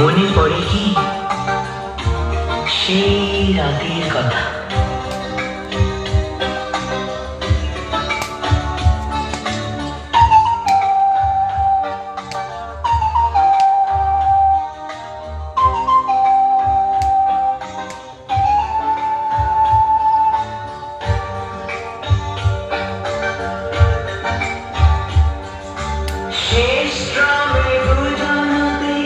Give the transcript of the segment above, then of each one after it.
মনে পড়ে কি সেই রাতের কথা? শেষ গ্রামে দুজনাতে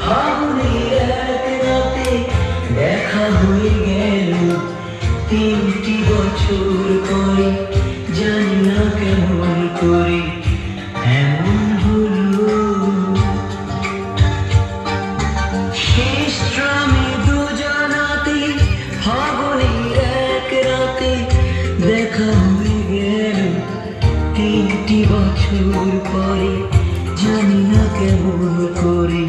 হাবুড়ির এক রাতে দেখা হয়ে গেল 3টি বছর পরে। জানি না কেমন করে এমন হলো। শেষ গ্রামে দুজনাতে হাবুড়ির এক রাতে দেখা হয়ে গেল 3টি বছর পরে। জানি না কেমন করে